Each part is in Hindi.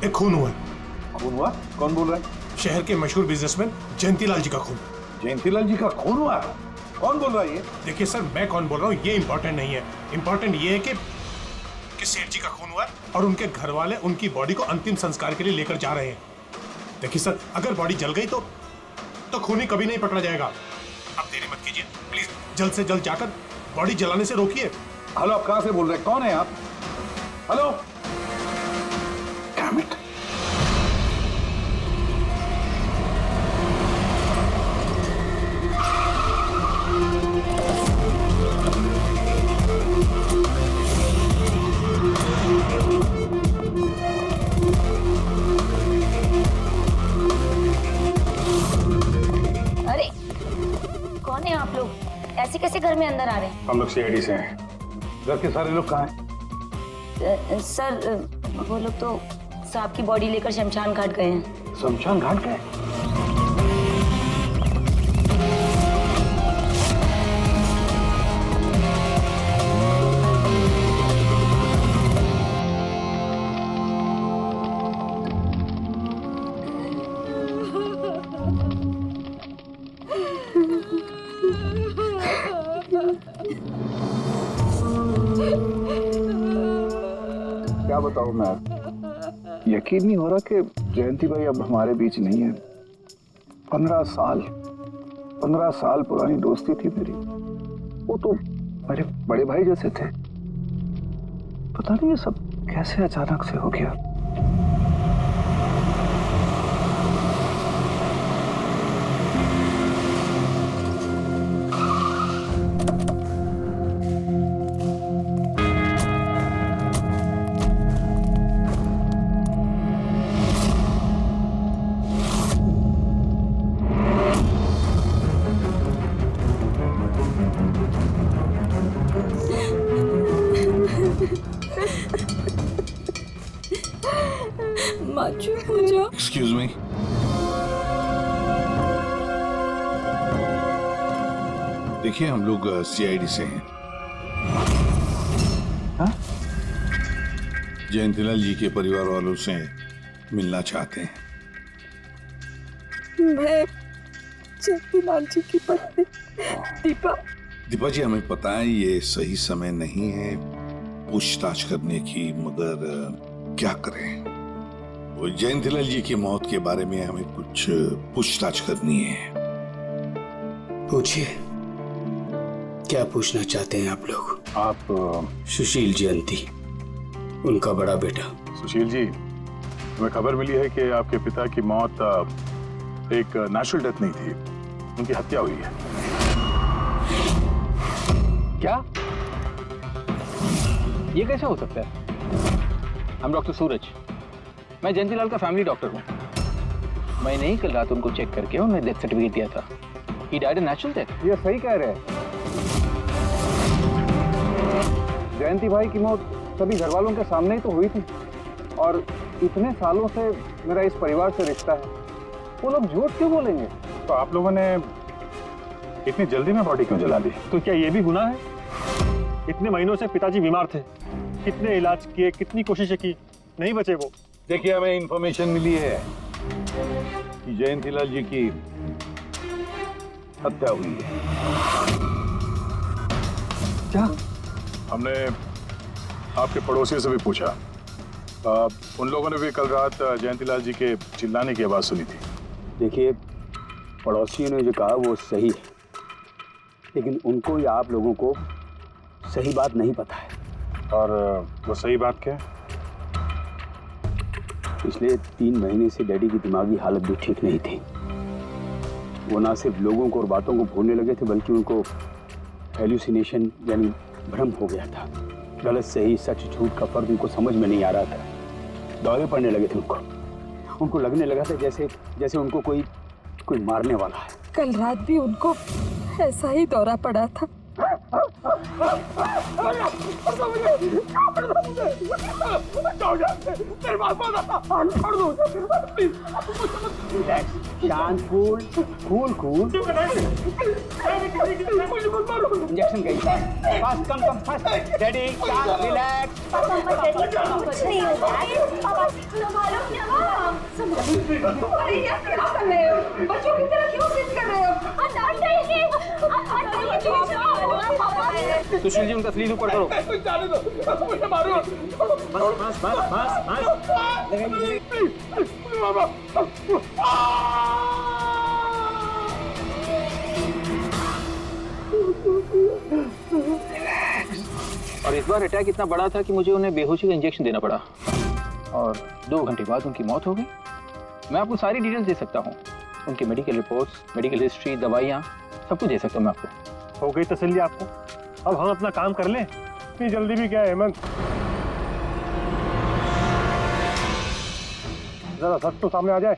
एक खून हुआ है। खून हुआ? कौन बोल रहा है? शहर के मशहूर बिजनेसमैन जयंतीलाल जी का खून। जयंतीलाल जी का खून हुआ? कौन बोल रहा है ये? देखिए सर, मैं कौन बोल रहा हूँ ये इम्पोर्टेंट नहीं है। इम्पोर्टेंट ये है कि सेठ जी का खून हुआ और उनके घर वाले उनकी बॉडी को अंतिम संस्कार के लिए लेकर जा रहे हैं। देखिए सर, अगर बॉडी जल गई तो खून ही कभी नहीं पकड़ा जाएगा। आप देरी मत कीजिए प्लीज, जल्द से जल्द जाकर बॉडी जलाने से रोकिए। हेलो, आप कहां से बोल रहे हैं? कौन है आप? हेलो? Damn it. अरे कौन है आप लोग? ऐसे कैसे घर में अंदर आ रहे हैं? हम लोग सीआईडी से हैं। घर के सारे लोग कहाँ हैं? सर वो लोग तो साहब की बॉडी लेकर शमशान घाट गए हैं। शमशान घाट गए? क्या बताऊं मैं, यकीन नहीं हो रहा कि जयंती भाई अब हमारे बीच नहीं है। 15 साल पुरानी दोस्ती थी मेरी। वो तो मेरे बड़े भाई जैसे थे। पता नहीं ये सब कैसे अचानक से हो गया। एक्सक्यूज मी, देखिए हम लोग सीआईडी से हैं। हाँ? जयंतीलाल जी के परिवार वालों से मिलना चाहते हैं। मैं जयंतीलाल जी की पत्नी दीपा जी, हमें पता है ये सही समय नहीं है पूछताछ करने की, मगर क्या करें, वो जयंतीलाल जी की मौत के बारे में हमें कुछ पूछताछ करनी है। पूछिए, क्या पूछना चाहते हैं आप लोग? आप सुशील जयंती, उनका बड़ा बेटा। सुशील जी, हमें खबर मिली है कि आपके पिता की मौत एक नेचुरल डेथ नहीं थी, उनकी हत्या हुई है। क्या? ये कैसे हो सकता है? हम डॉक्टर सूरज, मैं जयंतीलाल का फैमिली डॉक्टर हूँ। मैंने ही कल रात उनको चेक करके उन्हें डेथ सर्टिफिकेट दिया था। He died a natural death। ये सही कह रहे हैं। जयंती भाई की मौत सभी घर वालों के सामने ही तो हुई थी, और इतने सालों से मेरा इस परिवार से रिश्ता है, वो लोग झूठ क्यों बोलेंगे? तो आप लोगों ने इतनी जल्दी में बॉडी क्यों जला दी? तो क्या ये भी गुनाह है? इतने महीनों से पिताजी बीमार थे, कितने इलाज किए, कितनी कोशिशें की, नहीं बचे वो। देखिए, हमें इंफॉर्मेशन मिली है कि जयंतीलाल जी की हत्या हुई है। क्या? हमने आपके पड़ोसी से भी पूछा, उन लोगों ने भी कल रात जयंतीलाल जी के चिल्लाने की आवाज सुनी थी। देखिए, पड़ोसियों ने जो कहा वो सही है, लेकिन उनको या आप लोगों को सही बात नहीं पता है। और वो सही बात क्या है? पिछले 3 महीने से डैडी की दिमागी हालत भी ठीक नहीं थी। वो ना सिर्फ लोगों को और बातों को भूलने लगे थे, बल्कि उनको हेल्यूसिनेशन यानी भ्रम हो गया था। गलत सही, सच झूठ का फर्क उनको समझ में नहीं आ रहा था। दौरे पड़ने लगे थे उनको लगने लगा था जैसे उनको कोई मारने वाला है। कल रात भी उनको ऐसा ही दौरा पड़ा था। शांत, कूल कूल कूल। इंजेक्शन गई। फास्ट कम कम फास्ट। डैडी शांत, रिलैक्स। कुछ नहीं होगा। पापा संभालो क्या? अरे ये क्या कर रहे हो? बच्चों की तरह क्यों जिद कर रहे हो? सुशील जी, उनका स्लीव ऊपर करो। जाने दो, मुझे मारो। बस बस बस बस। और इस बार अटैक इतना बड़ा था कि मुझे उन्हें बेहोशी का इंजेक्शन देना पड़ा और 2 घंटे बाद उनकी मौत हो गई। मैं आपको सारी डिटेल्स दे सकता हूँ, उनकी मेडिकल रिपोर्ट्स, मेडिकल हिस्ट्री, दवाइयाँ, सब कुछ दे सकता हूँ मैं आपको। हो गई तसल्ली आपको? अब हम अपना काम कर लें। इतनी जल्दी भी क्या है हेमंत? जरा सच तो सामने आ जाए।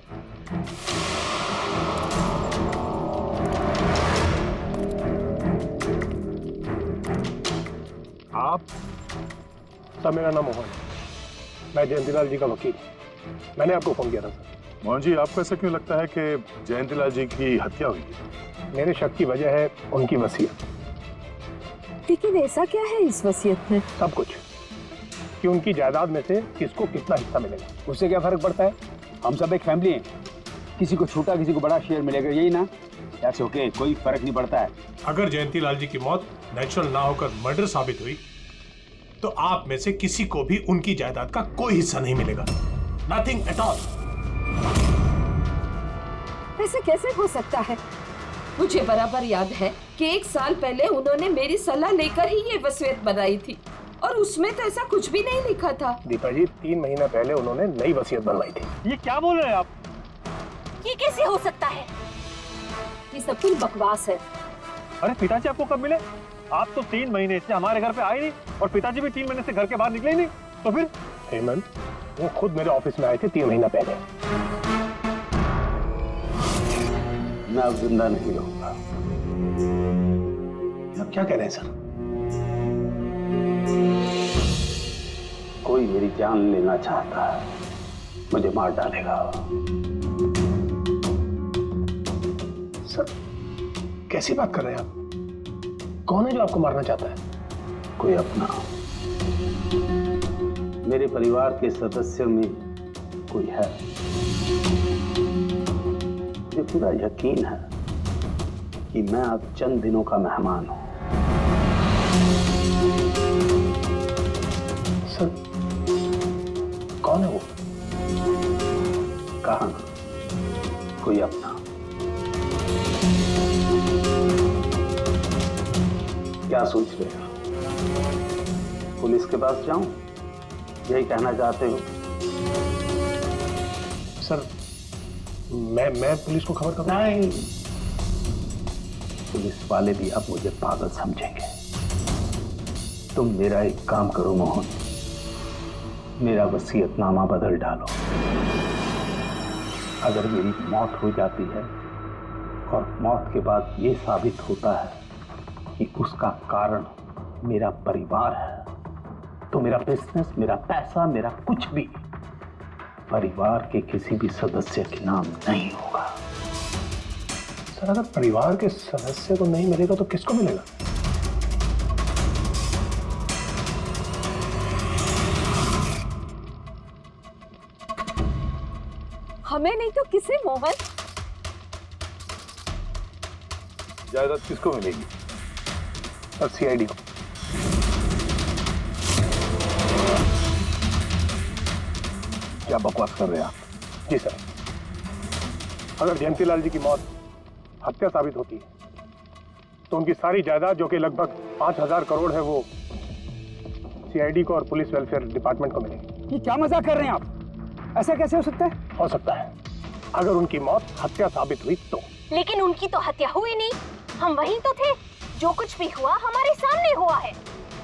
आप सब, मेरा नाम मोहन, मैं जयंतीलाल जी का वकील। मैंने आपको फोन किया था सर। मोहन जी, आपको ऐसा क्यों लगता है कि जयंतीलाल जी की हत्या हुई है? मेरे शक की वजह है उनकी वसीयत। लेकिन ऐसा क्या है इस वसीयत में? सब कुछ, कि उनकी जायदाद में से किसको कितना हिस्सा मिलेगा। उससे क्या फर्क पड़ता है? हम सब एक फैमिली हैं, किसी को छोटा किसी को बड़ा शेयर मिलेगा, यही ना? दैट्स ओके, कोई फर्क नहीं पड़ता है। अगर जयंतीलाल जी की मौत नेचुरल ना होकर मर्डर साबित हुई तो आप में से किसी को भी उनकी जायदाद का कोई हिस्सा नहीं मिलेगा। Nothing at all. ऐसे कैसे हो सकता है? मुझे बराबर याद है कि 1 साल पहले उन्होंने मेरी सलाह लेकर ही ये वसीयत बनाई थी और उसमें तो ऐसा कुछ भी नहीं लिखा था। दीपा जी, 3 महीना पहले उन्होंने नई वसीयत बनवाई थी। ये क्या बोल रहे हैं आप? ये कैसे हो सकता है? ये सब कुछ बकवास है। अरे पिताजी आपको कब मिले? आप तो 3 महीने से हमारे घर पे आए नहीं और पिताजी भी 3 महीने से घर के बाहर निकले ही नहीं। तो फिर? हेमंत, वो खुद मेरे ऑफिस में आए थे 3 महीना पहले। मैं अब जिंदा नहीं रहूंगा। आप क्या कह रहे हैं सर? कोई मेरी जान लेना चाहता है, मुझे मार डालेगा। सर, कैसी बात कर रहे हैं आप? कौन है जो आपको मारना चाहता है? कोई अपना, मेरे परिवार के सदस्यों में कोई है। मुझे पूरा यकीन है कि मैं अब चंद दिनों का मेहमान हूं। सर, कौन है वो? कहा ना, कोई अपना। क्या सोच रहे हो? पुलिस के पास जाऊं? यही कहना चाहते हो? सर, मैं पुलिस को खबर करूं? नहीं, पुलिस वाले भी अब मुझे पागल समझेंगे। तुम मेरा एक काम करो मोहन, मेरा वसीयतनामा बदल डालो। अगर मेरी मौत हो जाती है और मौत के बाद ये साबित होता है कि उसका कारण मेरा परिवार है, तो मेरा बिजनेस, मेरा पैसा, मेरा कुछ भी परिवार के किसी भी सदस्य के नाम नहीं होगा। सर, अगर परिवार के सदस्य को नहीं मिलेगा तो किसको मिलेगा? हमें नहीं तो किसे मोहन? जायदाद किसको मिलेगी? सर, सीआईडी को। क्या बकवास कर रहे हैं आप? जी सर, अगर जयंतीलाल जी की मौत हत्या साबित होती है तो उनकी सारी जायदाद, जो कि लगभग 5000 करोड़ है, वो सीआईडी को और पुलिस वेलफेयर डिपार्टमेंट को मिलेगी। ये क्या मजाक कर रहे हैं आप? ऐसा कैसे हो सकता है? हो सकता है, अगर उनकी मौत हत्या साबित हुई तो। लेकिन उनकी तो हत्या हुई नहीं, हम वहीं तो थे। जो कुछ भी हुआ हमारे सामने हुआ है।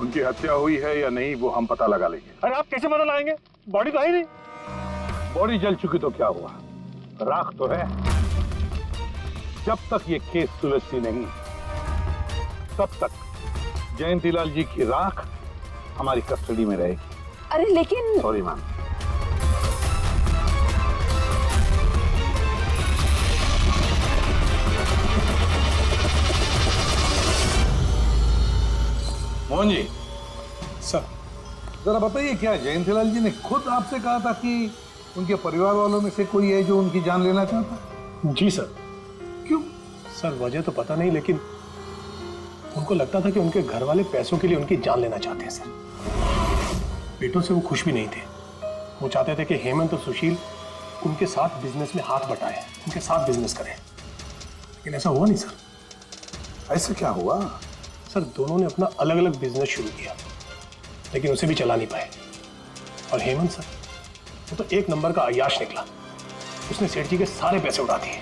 उनकी हत्या हुई है या नहीं वो हम पता लगा लेंगे। अरे आप कैसे पता लगाएंगे? बॉडी तो है ही नहीं। बॉडी जल चुकी तो क्या हुआ, राख तो है। जब तक ये केस सुलझती नहीं तब तक जयंतीलाल जी की राख हमारी कस्टडी में रहेगी। अरे लेकिन sorry ma'am. Mohan ji, sir जरा बताइए, क्या जयंतीलाल जी ने खुद आपसे कहा था कि उनके परिवार वालों में से कोई है जो उनकी जान लेना चाहता? जी सर। क्यों? सर वजह तो पता नहीं, लेकिन उनको लगता था कि उनके घर वाले पैसों के लिए उनकी जान लेना चाहते हैं सर। बेटों से वो खुश भी नहीं थे। वो चाहते थे कि हेमंत और सुशील उनके साथ बिजनेस में हाथ बटाएं, उनके साथ बिजनेस करें, लेकिन ऐसा हुआ नहीं सर। ऐसा क्या हुआ? सर दोनों ने अपना अलग अलग बिजनेस शुरू किया, लेकिन उसे भी चला नहीं पाए। और हेमंत सर, वो तो एक नंबर का अय्याश निकला। उसने सेठ जी के सारे पैसे उड़ा दिए।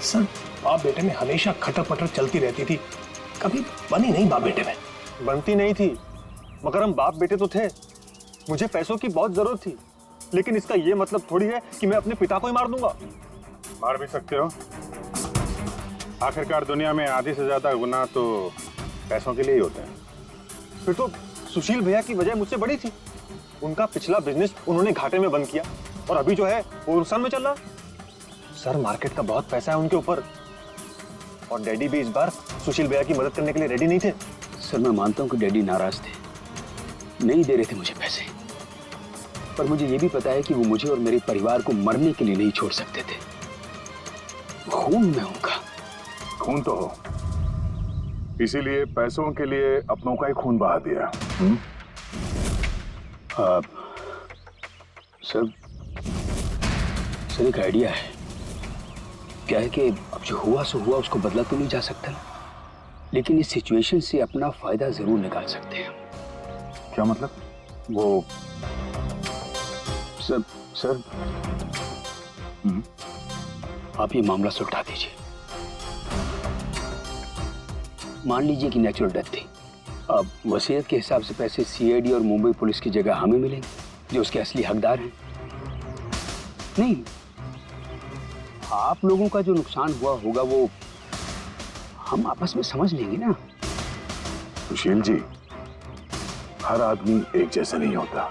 सर बाप बेटे में हमेशा खटर पटर चलती रहती थी, कभी बनी नहीं बाप बेटे में। बनती नहीं थी, मगर हम बाप बेटे तो थे। मुझे पैसों की बहुत जरूरत थी, लेकिन इसका ये मतलब थोड़ी है कि मैं अपने पिता को ही मार दूंगा। मार भी सकते हो। आखिरकार दुनिया में आधी से ज्यादा गुनाह तो पैसों के लिए ही होते हैं। फिर तो सुशील भैया की वजह मुझसे बड़ी थी। उनका पिछला बिजनेस उन्होंने घाटे में बंद किया और अभी जो है वो नुकसान में चल रहा। सर मार्केट का बहुत पैसा है उनके ऊपर, और डैडी भी इस बार सुशील भैया की मदद करने के लिए रेडी नहीं थे। सर मैं मानता हूं कि डैडी नाराज थे, नहीं दे रहे थे मुझे पैसे, पर मुझे ये भी पता है कि वो मुझे और मेरे परिवार को मरने के लिए नहीं छोड़ सकते थे। खून में उनका खून तो हो, इसीलिए पैसों के लिए अपनों का ही खून बहा दिया। सर एक आइडिया है। क्या है कि अब जो हुआ सो हुआ, उसको बदला तो नहीं जा सकता ना, लेकिन इस सिचुएशन से अपना फायदा जरूर निकाल सकते हैं। क्या मतलब? वो सर आप ये मामला सुलझा दीजिए। मान लीजिए कि नेचुरल डेथ थी। अब वसीयत के हिसाब से पैसे सीआईडी और मुंबई पुलिस की जगह हमें मिलेंगे, जो उसके असली हकदार हैं। नहीं, आप लोगों का जो नुकसान हुआ होगा वो हम आपस में समझ लेंगे ना। सुशील जी, हर आदमी एक जैसा नहीं होता,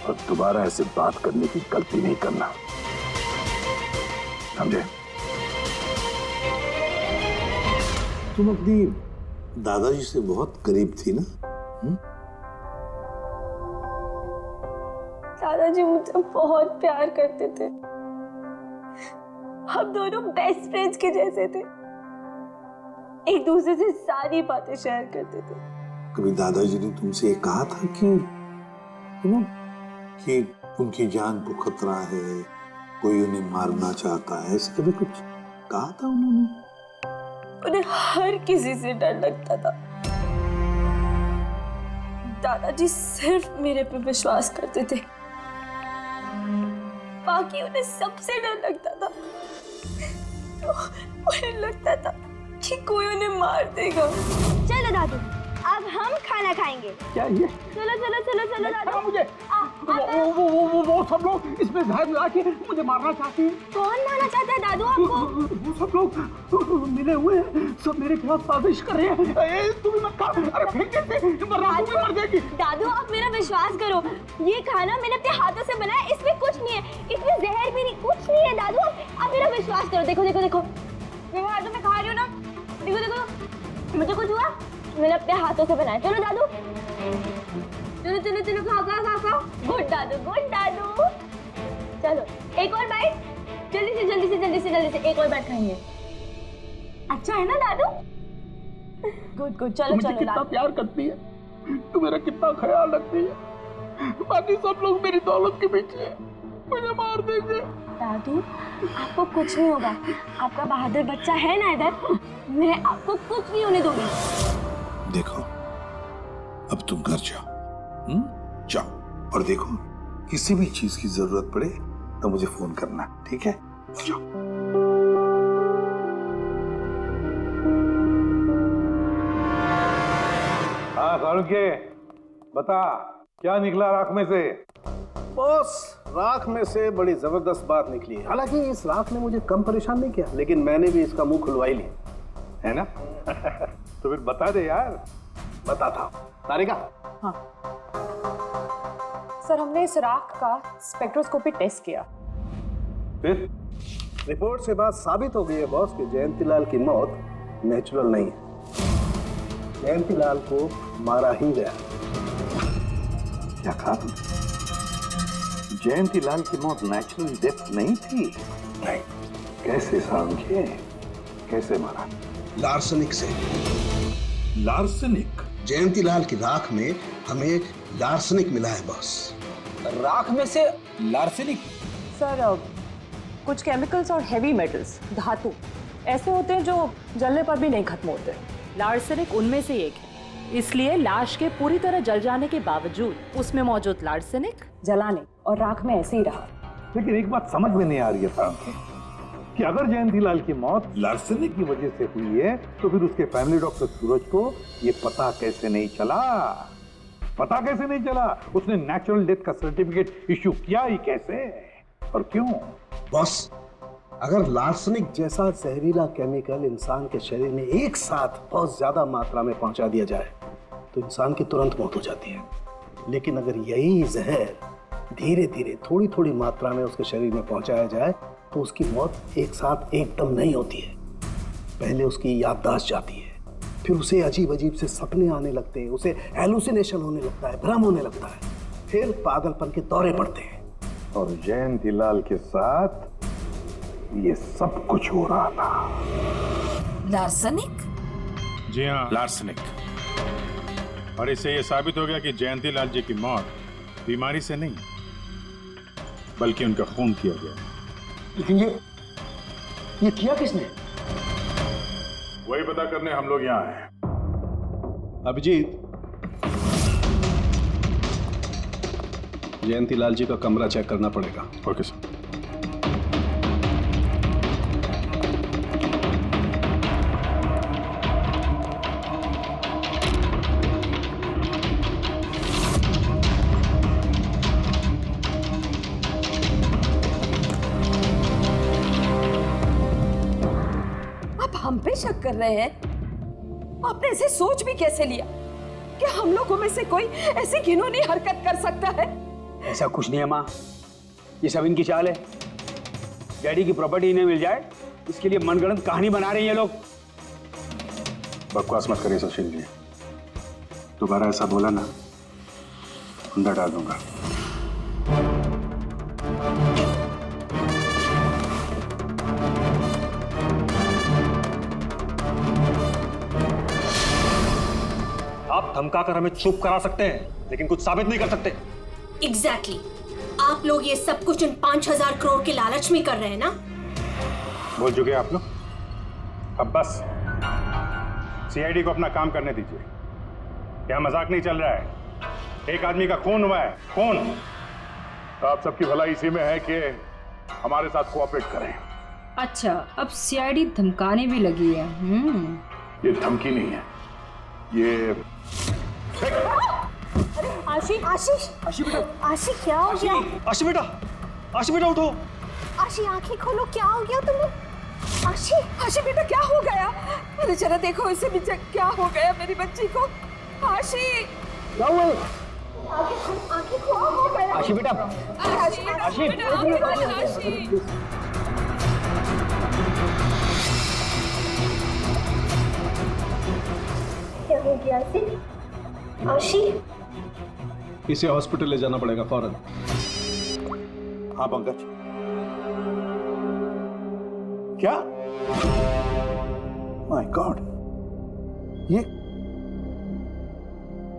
और दोबारा ऐसे बात करने की गलती नहीं करना, समझे? तुम अपनी दादाजी से बहुत करीब थी ना? दादाजी मुझे बहुत प्यार करते थे। हम दोनों बेस्ट फ्रेंड्स के जैसे थे, एक दूसरे से सारी बातें शेयर करते थे। कभी दादाजी ने तुमसे ये कहा था कि उनकी जान को खतरा है, कोई उन्हें मारना चाहता है, ऐसे कभी कुछ कहा था उन्होंने? उन्हें हर किसी से डर लगता था। दादाजी सिर्फ मेरे पे विश्वास करते थे, बाकी उन्हें सबसे डर लगता था। तो उन्हें लगता था कि कोई उन्हें मार देगा। चलो दादू, अब हम खाना खाएंगे। क्या ये? चलो चलो चलो चलो दादू। मुझे वो सब लोग इसमें जहर मिला के मुझे मारना चाहते हैं। कौन मारना चाहता है दादू आपको? वो सब लोग मिले हुए हैं, सब मेरे खिलाफ साजिश कर रहे हैं। तुम मत खा, अरे फेंक देते, वरना तू भी मर जाएगी। दादू आप मेरा विश्वास करो, ये खाना मैंने अपने हाथों से बनाया, इसमें कुछ नहीं है, इसमें जहर भी नहीं, कुछ नहीं है। दादू आप मेरा विश्वास करो। देखो देखो देखो, मेरे हाथों में खा रही हूँ ना, देखो देखो, मुझे कुछ हुआ, मैंने अपने हाथों से बनाया। चलो दादू, चलो चलो चलो, खाओ खाओ खाओ खाओ। गुड दादू, गुड दादू। चलो एक और बाइट, जल्दी से जल्दी से जल्दी से जल्दी से एक और बाइट खाएंगे। अच्छा है ना दादू? गुड गुड, चलो चलो। कितना प्यार करती है, तू मेरा कितना ख्याल रखती है, बाकी सब लोग मेरी दौलत के पीछे मुझे मार देंगे। दादू आपको कुछ नहीं होगा, आपका बहादुर बच्चा है ना इधर, मैं आपको कुछ नहीं होने दूंगी। देखो, अब तुम घर जाओ, जाओ, और देखो किसी भी चीज की जरूरत पड़े तो मुझे फोन करना, ठीक है? जाओ। हाँ कारुके, बता क्या निकला राख में से? बॉस, राख में से बड़ी जबरदस्त बात निकली है। हालांकि इस राख ने मुझे कम परेशान नहीं किया, लेकिन मैंने भी इसका मुंह खुलवा ही लिया, है ना? तो फिर बता दे यार। बताता हूं। तारिका। हाँ सर, हमने इस राख का स्पेक्ट्रोस्कोपी टेस्ट किया। फिर रिपोर्ट से बात साबित हो गई है बॉस कि जयंतीलाल की मौत नेचुरल नहीं है। जयंतीलाल को मारा ही गया। क्या कहा तुमने? जयंतीलाल की मौत नेचुरल डेथ नहीं थी? नहीं। कैसे समझे? कैसे मारा? लार्सनिक से। लार्सनिक? जयंतीलाल की राख में हमें लार्सनिक मिला है बॉस। राख में से लार्सनिक? सर कुछ केमिकल्स और हेवी मेटल्स, धातु ऐसे होते हैं जो जलने पर भी नहीं खत्म होते। लार्सेनिक उनमें से एक है, इसलिए लाश के पूरी तरह जल जाने के बावजूद उसमें मौजूद लार्सेनिक जलाने और राख में ऐसे ही रहा। लेकिन एक बात समझ में नहीं आ रही है फ्रांक कि अगर जयंतीलाल की मौत लार्सेनिक की वजह से हुई है तो फिर उसके फैमिली डॉक्टर सूरज को ये पता कैसे नहीं चला? पता कैसे नहीं चला? उसने नेचुरल डेथ का सर्टिफिकेट इश्यू किया ही कैसे और क्यों? बॉस, अगर लार्सनिक जैसा जहरीला केमिकल इंसान के शरीर में एक साथ बहुत ज्यादा मात्रा में पहुंचा दिया जाए तो इंसान की तुरंत मौत हो जाती है। लेकिन अगर यही जहर धीरे धीरे थोड़ी थोड़ी मात्रा में उसके शरीर में पहुंचाया जाए तो उसकी मौत एक साथ एकदम नहीं होती है। पहले उसकी याददाश्त जाती है, फिर उसे अजीब अजीब से सपने आने लगते हैं, उसे हेलुसिनेशन होने लगता है, भ्रम होने लगता है, फिर पागलपन के दौरे पड़ते हैं। और जयंतीलाल के साथ ये सब कुछ हो रहा था। लार्सनिक? जी हाँ, लार्सनिक। और इससे ये साबित हो गया कि जयंतीलाल जी की मौत बीमारी से नहीं बल्कि उनका खून किया गया। लेकिन ये किया किसने? वही पता करने हम लोग यहाँ हैं। अभिजीत, जयंतीलाल जी का कमरा चेक करना पड़ेगा। Okay sir. हम पे शक कर रहे हैं? आपने ऐसे सोच भी कैसे लिया कि हम लोगों में से कोई ऐसी घिनौनी हरकत कर सकता है? ऐसा कुछ नहीं है माँ, ये सब इनकी चाल है। डैडी की प्रॉपर्टी इन्हें मिल जाए इसके लिए मनगढ़ंत कहानी बना रहे हैं ये लोग। बकवास मत करिए सुशील जी, दोबारा ऐसा बोला ना अंदर डाल दूंगा। आप धमकाकर हमें चुप करा सकते हैं लेकिन कुछ साबित नहीं कर सकते। एग्जैक्टली। आप लोग ये सब कुछ इन 5000 करोड़ के लालच में कर रहे हैं ना? बोल चुके आप लोग, अब बस सीआईडी को अपना काम करने दीजिए। क्या मजाक नहीं चल रहा है? एक आदमी का खून हुआ है, खून। आप सबकी भलाई इसी में है कि हमारे साथ कोऑपरेट करें। अच्छा, अब सीआईडी धमकाने भी लगी है। ये धमकी नहीं है, ये आशी, आशीष, आशी बेटा, आशी क्या हो गया? आशी बेटा, आशी बेटा उठो। आशी आंखें खोलो, क्या हो गया तुम्हें? आशी, आशी बेटा क्या हो गया? अरे जरा देखो इसे भी, क्या हो गया मेरी बच्ची को? आशी क्या हुआ? आंखें खोलो, हो गया? आशी बेटा, आशी बेटा, आशी। आशी। क्या हो गया आशी? आशी, इसे हॉस्पिटल ले जाना पड़ेगा फौरन। हाँ पंकज। क्या? माय गॉड, ये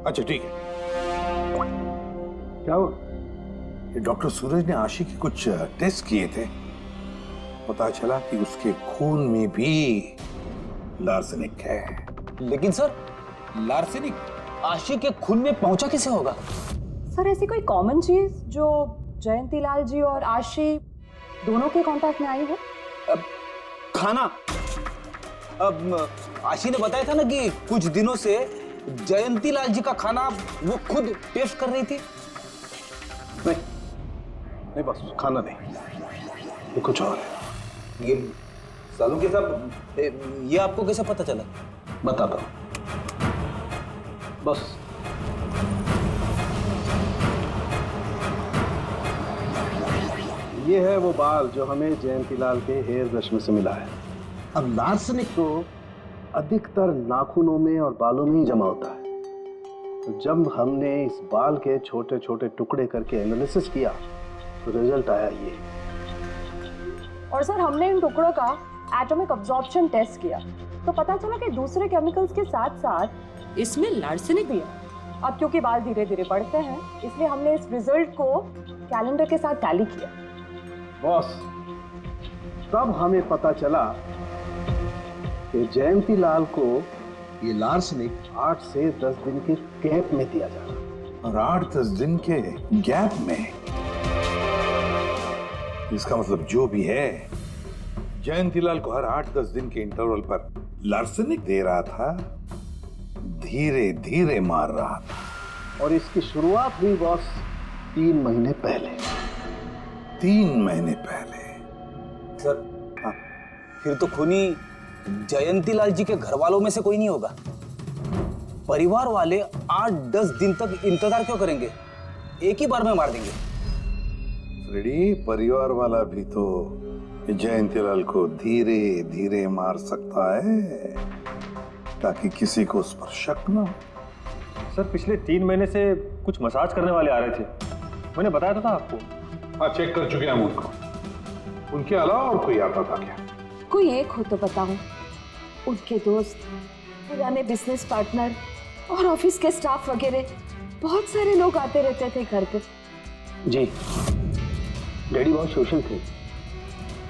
अच्छा ठीक है। क्या हुआ? ये डॉक्टर सूरज ने आशी के कुछ टेस्ट किए थे, पता चला कि उसके खून में भी लार्सेनिक है। लेकिन सर, लार्सेनिक आशी के खून में पहुंचा कैसे होगा? सर ऐसी कोई कॉमन चीज जो जयंतीलाल जी और आशी दोनों के कांटेक्ट में आई हो? खाना। अब आशी ने बताया था ना कि कुछ दिनों से जयंतीलाल जी का खाना वो खुद टेस्ट कर रही थी। नहीं नहीं बस खाना नहीं, ये कुछ और है। ये सालू के साथ ये आपको कैसे पता चला? बताता हूँ। बस ये है वो बाल जो हमें जयंतीलाल के हेयर ब्रश में से मिला है। अब लार्सनिक तो अधिकतर नाखूनों में और बालों में ही जमा होता है। तो जब हमने इस बाल के छोटे छोटे टुकड़े करके एनालिसिस किया तो रिजल्ट आया ये। और सर हमने इन टुकड़ों का एटॉमिक अब्जॉर्प्शन टेस्ट किया तो पता चला कि दूसरे केमिकल्स के साथ साथ इसमें लार्सेनिक भी है। अब क्योंकि बाल धीरे धीरे बढ़ते हैं इसलिए हमने इस रिजल्ट को कैलेंडर के साथ टैली किया। बॉस, तब हमें पता चला कि जयंतीलाल को ये लार्सनिक 8 से 10 दिन के गैप में दिया जा रहा। और 8-10 दिन के गैप में? इसका मतलब जो भी है जयंतीलाल को हर 8-10 दिन के इंटरवल पर लार्सनिक दे रहा था, धीरे धीरे मार रहा था। और इसकी शुरुआत हुई बॉस 3 महीने पहले। 3 महीने पहले? सर हाँ, फिर तो खूनी जयंतीलाल जी के घर वालों में से कोई नहीं होगा। परिवार वाले 8-10 दिन तक इंतजार क्यों करेंगे? एक ही बार में मार देंगे। फ्रेडी, परिवार वाला भी तो जयंतीलाल को धीरे धीरे मार सकता है ताकि किसी को उस पर शक न हो। सर पिछले 3 महीने से कुछ मसाज करने वाले आ रहे थे, मैंने बताया तो था आपको। हाँ, चेक कर चुके हैं उनको। उनके अलावा और कोई आता था क्या? कोई एक हो तो बताओ। उनके दोस्त, पुराने बिजनेस पार्टनर और ऑफिस के स्टाफ वगैरह बहुत सारे लोग आते रहते थे घर पे। जी, डैडी बहुत सोशल थे।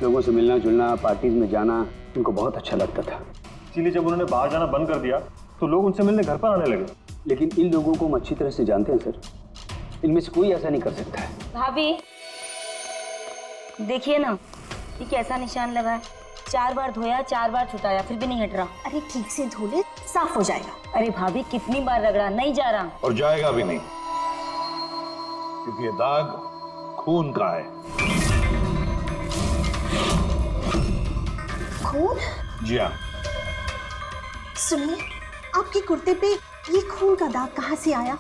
लोगों से मिलना जुलना, पार्टीज में जाना उनको बहुत अच्छा लगता था। इसीलिए जब उन्होंने बाहर जाना बंद कर दिया तो लोग उनसे मिलने घर पर आने लगे। लेकिन इन लोगों को हम अच्छी तरह से जानते हैं सर, इनमें से कोई ऐसा नहीं कर सकता है। भाभी देखिए ना, ये कैसा निशान लगा है। 4 बार धोया, 4 बार छुटाया, फिर भी नहीं हट रहा। अरे ठीक से धो ले, साफ हो जाएगा। अरे भाभी कितनी बार रगड़ा, नहीं जा रहा। और जाएगा भी नहीं, क्योंकि ये दाग खून का है। खून? जी हाँ। सुनिए, आपके कुर्ते पे ये खून का दाग कहाँ से आया?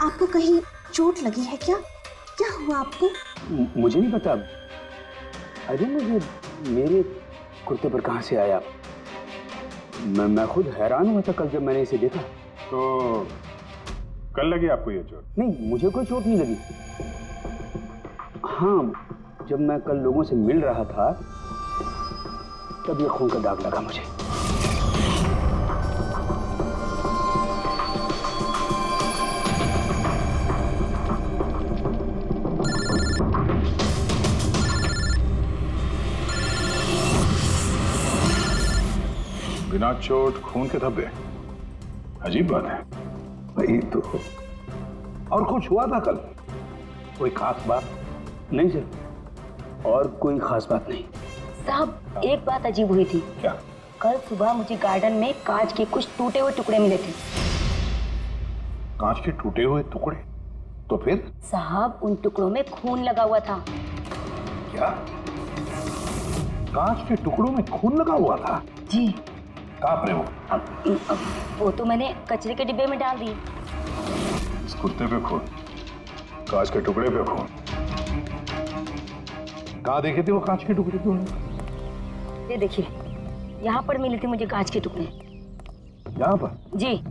आपको कहीं चोट लगी है क्या? क्या हुआ आपको? मुझे नहीं पता। अरे मुझे मेरे कुर्ते पर कहाँ से आया? मैं खुद हैरान हुआ था कल जब मैंने इसे देखा। तो कल लगी आपको ये चोट? नहीं, मुझे कोई चोट नहीं लगी। हाँ, जब मैं कल लोगों से मिल रहा था तब ये खून का दाग लगा मुझे। बिना चोट खून के धब्बे, अजीब बात है। वही तो। और कुछ हुआ था कल? कोई खास बात? नहीं सर, और कोई खास बात नहीं। साहब, एक बात अजीब हुई थी। क्या? कल सुबह मुझे गार्डन में कांच के कुछ टूटे हुए टुकड़े मिले थे। कांच के टूटे हुए टुकड़े? तो फिर? साहब, उन टुकड़ों में खून लगा हुआ था। क्या? कांच के टुकड़ों में खून लगा हुआ था? जी। कहाँ पर है वो? अब वो तो मैंने कचरे के डिब्बे में डाल दी। इस कुर्ते पे खून, कांच के टुकड़े पे खून। कहाँ देखे थे वो कांच के टुकड़े तुमने? ये देखिए, यहाँ पर मिले थे मुझे कांच के टुकड़े। यहाँ पर? जी।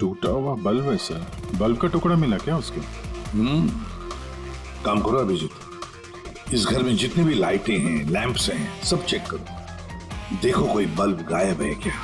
टूटा हुआ बल्ब है सर। बल्ब का टुकड़ा मिला क्या उसके? काम करो अभिजीत, इस घर में जितनी भी लाइटें हैं, लैंप्स हैं, सब चेक करो। देखो कोई बल्ब गायब है क्या।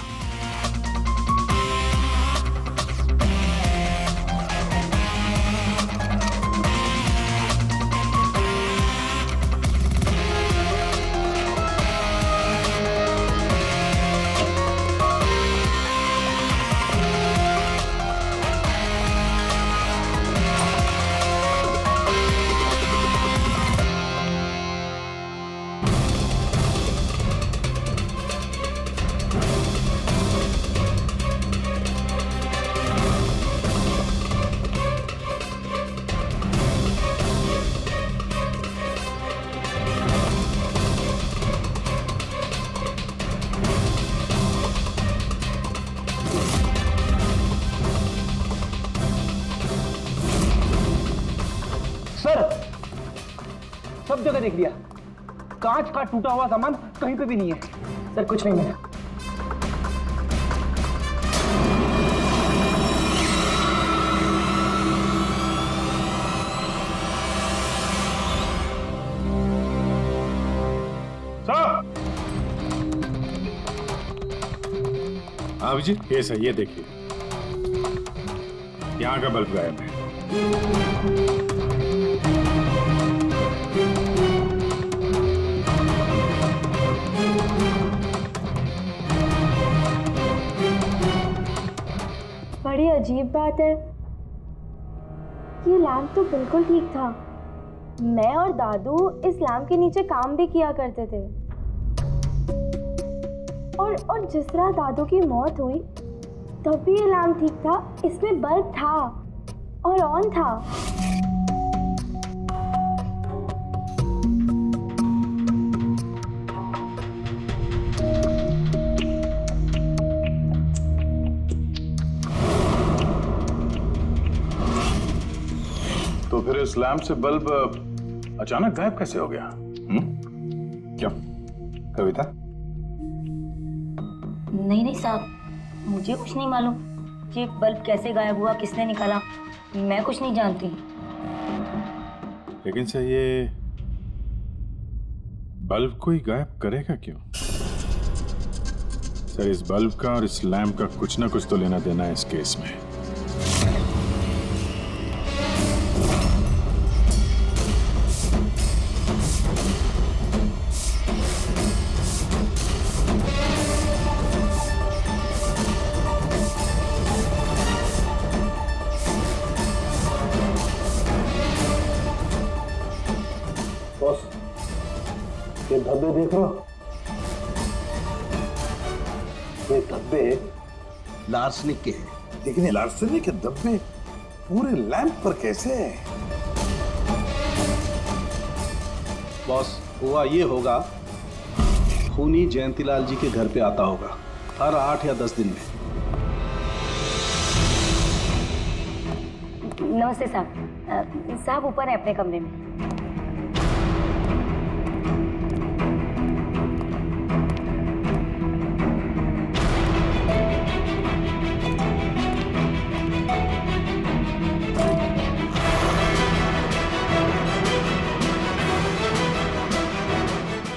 देख लिया, कांच का टूटा हुआ सामान कहीं पे भी नहीं है। सर कुछ नहीं मिला। हाँ जी, ये सही, ये देखिए, यहाँ का बल्ब गायब है। बड़ी अजीब बात है, ये लैम्प तो बिल्कुल ठीक था। मैं और दादू इस लैम्प के नीचे काम भी किया करते थे, और जिस तरह दादू की मौत हुई तब भी ये लैम्प ठीक था, इसमें बल्ब था और ऑन था। तो फिर इस लैम्प से बल्ब अचानक गायब कैसे हो गया? क्यों कविता? नहीं साहब, मुझे कुछ नहीं मालूम कि बल्ब कैसे गायब हुआ, किसने निकाला, मैं कुछ नहीं जानती। लेकिन सर ये बल्ब कोई गायब करेगा क्यों? सर इस बल्ब का और इस लैम्प का कुछ ना कुछ तो लेना देना है इस केस में। ये धब्बे देख रहे हो? ये धब्बे लार्सनिक के हैं। लेकिन लार्सनिक के धब्बे पूरे लैंप पर कैसे हैं? बॉस, हुआ ये होगा, खूनी जयंतीलाल जी के घर पे आता होगा हर 8 या 10 दिन में। नमस्ते साहब, साहब ऊपर है अपने कमरे में।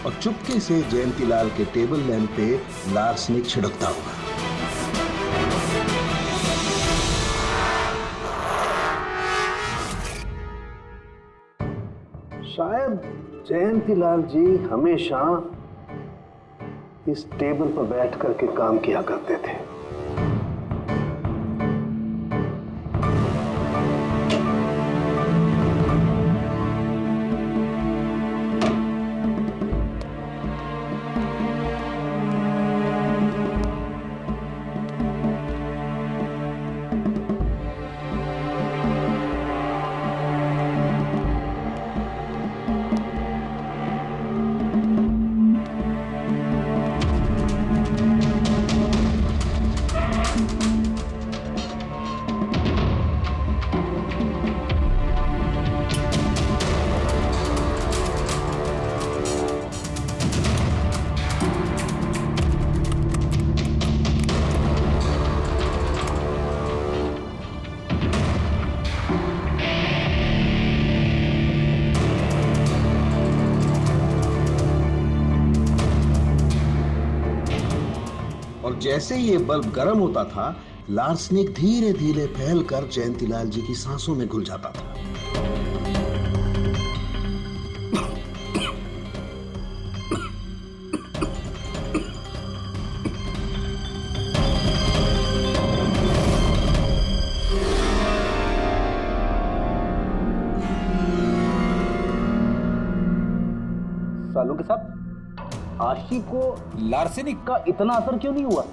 और चुपके से जयंतीलाल के टेबल लैंप पे लार्सनिक छिड़कता होगा। शायद जयंतीलाल जी हमेशा इस टेबल पर बैठ करके काम किया करते थे। और जैसे ये बल्ब गर्म होता था, लार्सनिक धीरे धीरे फैलकर जयंतीलाल जी की सांसों में घुल जाता था। सालों के साथ आशी को लार्सेनिक का इतना असर क्यों नहीं हुआ?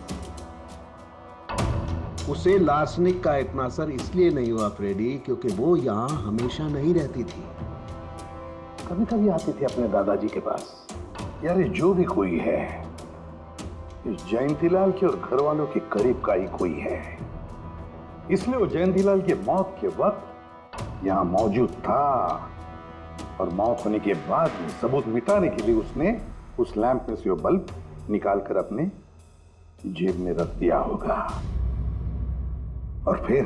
उसे लार्सनिक का इतना असर इसलिए नहीं हुआ फ्रेडी, क्योंकि वो यहाँ हमेशा नहीं रहती थी, कभी कभी आती थी अपने दादाजी के पास। यार ये जो भी कोई है, इस जयंतीलाल के और घर वालों के करीब का ही कोई है, इसलिए वो जयंतीलाल की मौत के वक्त यहाँ मौजूद था और मौत होने के बाद में सबूत मिटाने के लिए उसने उस लैंप में से वो बल्ब निकालकर अपने जेब में रख दिया होगा और फिर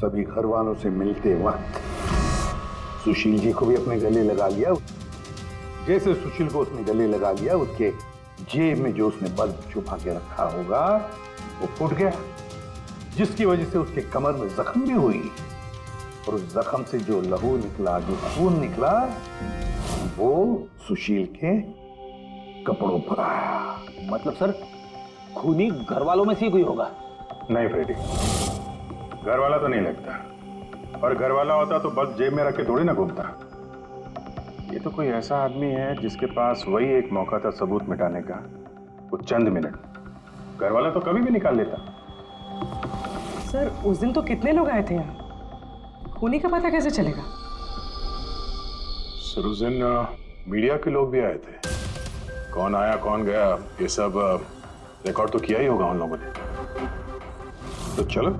सभी घर वालों से मिलते वक्त सुशील जी को भी अपने गले लगा लिया। जैसे सुशील को उसने गले लगा लिया, उसके जेब में जो उसने बल्ब छुपा के रखा होगा वो फूट गया, जिसकी वजह से उसके कमर में जख्म भी हुई और उस जख्म से जो लहू निकला, जो खून निकला, वो सुशील के कपड़ों पर आया। मतलब सर खूनी घर वालों में से ही कोई होगा? नहीं फ्रेडी, घर वाला तो नहीं लगता, और घर वाला होता तो बस जेब में रख के थोड़ी ना घूमता। ये तो कोई ऐसा आदमी है जिसके पास वही एक मौका था सबूत मिटाने का, वो चंद मिनट। घर वाला तो कभी भी निकाल लेता। सर उस दिन तो कितने लोग आए थे यहाँ, खूनी का पता कैसे चलेगा? सर उस दिन मीडिया के लोग भी आए थे, कौन आया कौन गया ये सब रिकॉर्ड तो किया ही होगा उन लोगों ने। तो चलो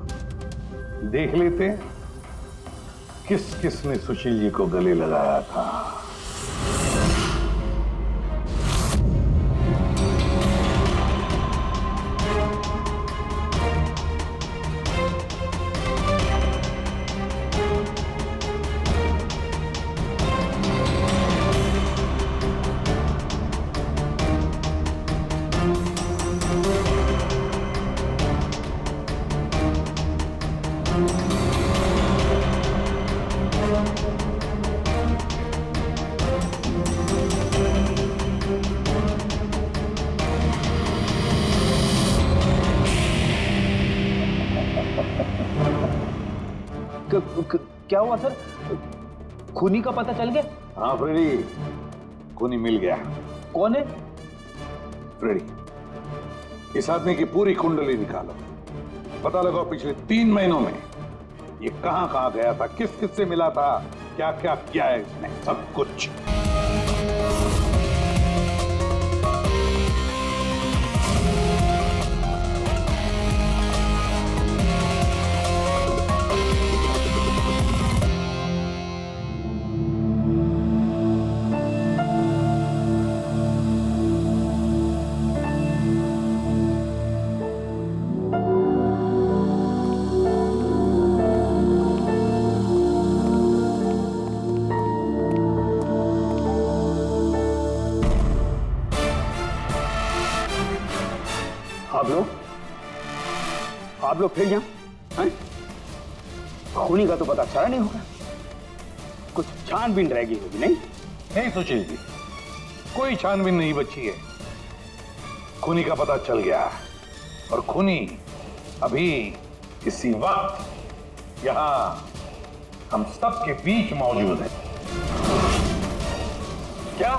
देख लेते हैं किस किस ने सुशील जी को गले लगाया था। क्या हुआ सर, खूनी का पता चल गया? हाँ फ्रेडी, खूनी मिल गया। कौन है? फ्रेडी, इस आदमी की पूरी कुंडली निकालो, पता लगाओ पिछले 3 महीनों में ये कहां कहां गया था, किस किस से मिला था, क्या क्या किया है इसने, सब कुछ। आप लोग फिर यहाँ हैं? खूनी का तो पता चला नहीं होगा, कुछ छानबीन रहेगी होगी। नहीं सुशील जी, कोई छानबीन नहीं बची है, खूनी का पता चल गया और खूनी अभी इसी वक्त यहाँ हम सब के बीच मौजूद है। क्या?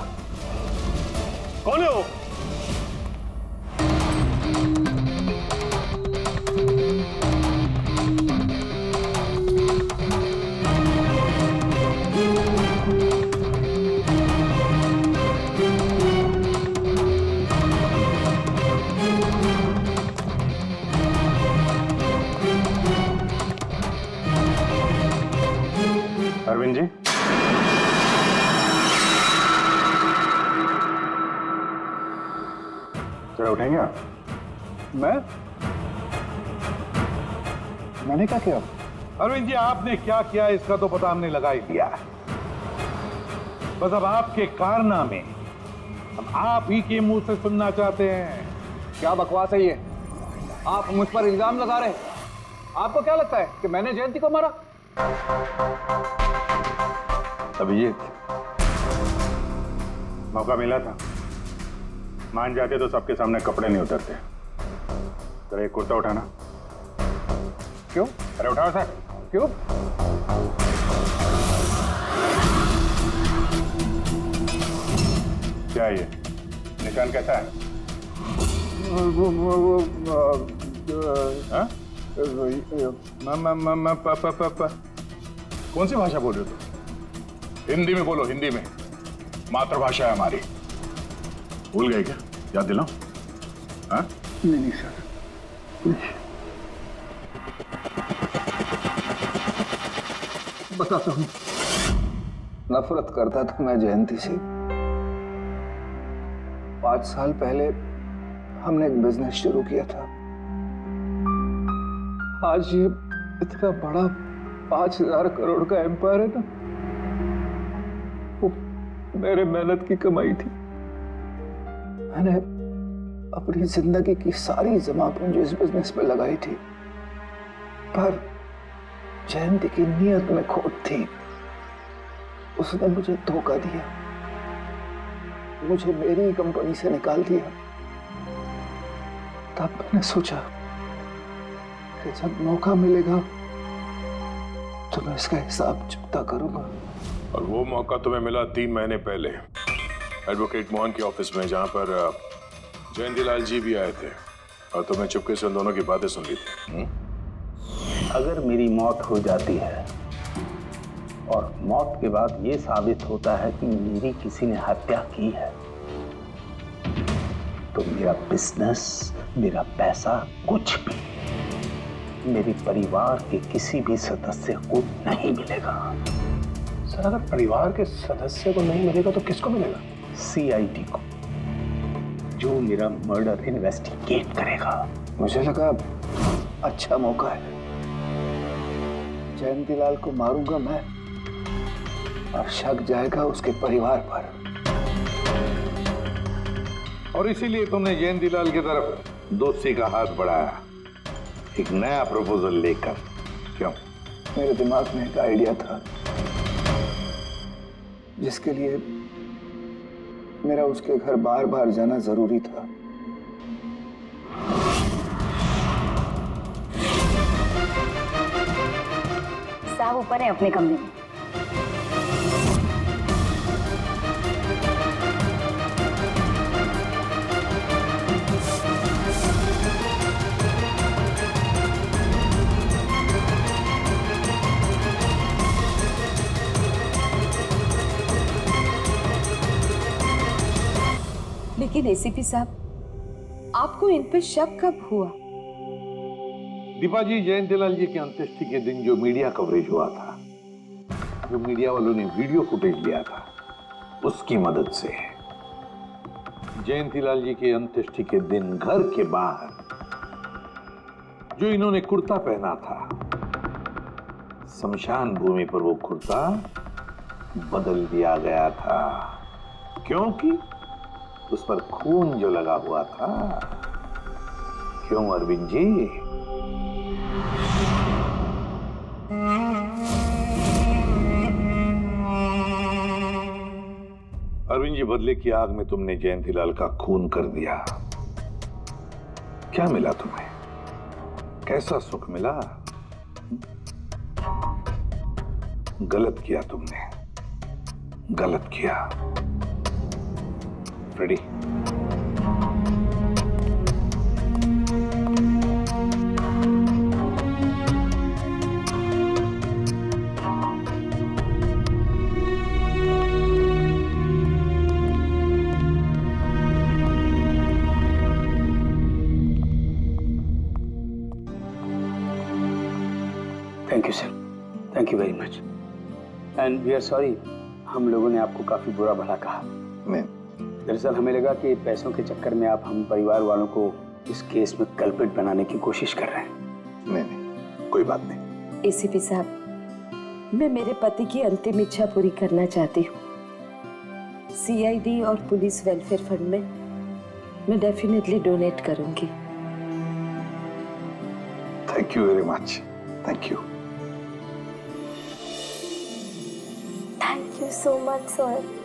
कौन है वो? अरविंद जी, जरा उठेंगे आप? मैंने क्या किया? अरविंद जी, आपने क्या किया इसका तो पता हमने लगा ही दिया। बस अब आपके कारनामे हम आप ही के मुंह से सुनना चाहते हैं। क्या बकवास है ये? आप मुझ पर इल्जाम लगा रहे हैं। आपको क्या लगता है कि मैंने जयंती को मारा? अभिजीत, मौका मिला था, मान जाते तो सबके सामने कपड़े नहीं उतरते। जरा एक कुर्ता उठाना। क्यों? अरे उठाओ सर। क्यों? क्या ये निशान कैसा है? हाँ? कौन सी भाषा बोल रहे हो तुम? हिंदी में बोलो, हिंदी में, मातृभाषा है हमारी। भूल गए क्या? याद दिलाओ। हाँ? नहीं सर, बताता हूँ। नफरत करता था मैं जयंती से। 5 साल पहले हमने एक बिजनेस शुरू किया था। आज ये इतना बड़ा 5000 करोड़ का एम्पायर है ना, वो मेरे मेहनत की कमाई थी। मैंने अपनी जिंदगी की सारी जमा पूंजी इस बिजनेस पे लगाई थी, पर जयंती की नीयत में खोट थी। उसने मुझे धोखा दिया, मुझे मेरी कंपनी से निकाल दिया। तब मैंने सोचा कि जब मौका मिलेगा तो मैं इसका हिसाब चुकता करूंगा। और वो मौका तुम्हें मिला 3 महीने पहले एडवोकेट मोहन के ऑफिस में, जहां पर जयंतीलाल जी भी आए थे और तुमने चुपके से उन दोनों की बातें सुन ली थी। अगर मेरी मौत हो जाती है और मौत के बाद ये साबित होता है कि मेरी किसी ने हत्या की है, तो मेरा बिजनेस, मेरा पैसा, कुछ भी मेरे परिवार के किसी भी सदस्य को नहीं मिलेगा। सर, अगर परिवार के सदस्य को नहीं मिलेगा तो किसको मिलेगा? सीआईडी को, जो मेरा मर्डर इन्वेस्टिगेट करेगा। मुझे लगा अच्छा मौका है, जयंतीलाल को मारूंगा मैं और शक जाएगा उसके परिवार पर। और इसीलिए तुमने जयंतीलाल की तरफ दोस्ती का हाथ बढ़ाया, एक नया प्रपोजल लेकर। क्यों? मेरे दिमाग में एक आइडिया था जिसके लिए मेरा उसके घर बार बार जाना जरूरी था। साहब ऊपर है अपने कमरे में। लेकिन एसीपी साहब, आपको इन पे शक कब हुआ? दीपा जी, जयंतीलाल जी की अंत्येष्टि के दिन जो मीडिया कवरेज हुआ था, जो मीडिया वालों ने वीडियो फुटेज लिया था, उसकी मदद से जयंतीलाल जी के अंत्येष्टि के दिन घर के बाहर जो इन्होंने कुर्ता पहना था, शमशान भूमि पर वो कुर्ता बदल दिया गया था, क्योंकि उस पर खून जो लगा हुआ था। क्यों अरविंद जी? अरविंद जी, बदले की आग में तुमने जयंतीलाल का खून कर दिया। क्या मिला तुम्हें? कैसा सुख मिला? गलत किया तुमने, गलत किया। Ready? Thank you sir, thank you very much, and we are sorry हम लोगों ने आपको काफी बुरा भला कहा। दरअसल हमें लगा कि पैसों के चक्कर में आप हम परिवार वालों को इस केस में कल्प्रिट बनाने की कोशिश कर रहे हैं। नहीं, कोई बात नहीं। एसीपी साहब, मैं मेरे पति की अंतिम इच्छा पूरी करना चाहती हूँ। सीआईडी और पुलिस वेलफेयर फंड में मैं डेफिनेटली डोनेट करूंगी। Thank you very much. Thank you. Thank you so much sir.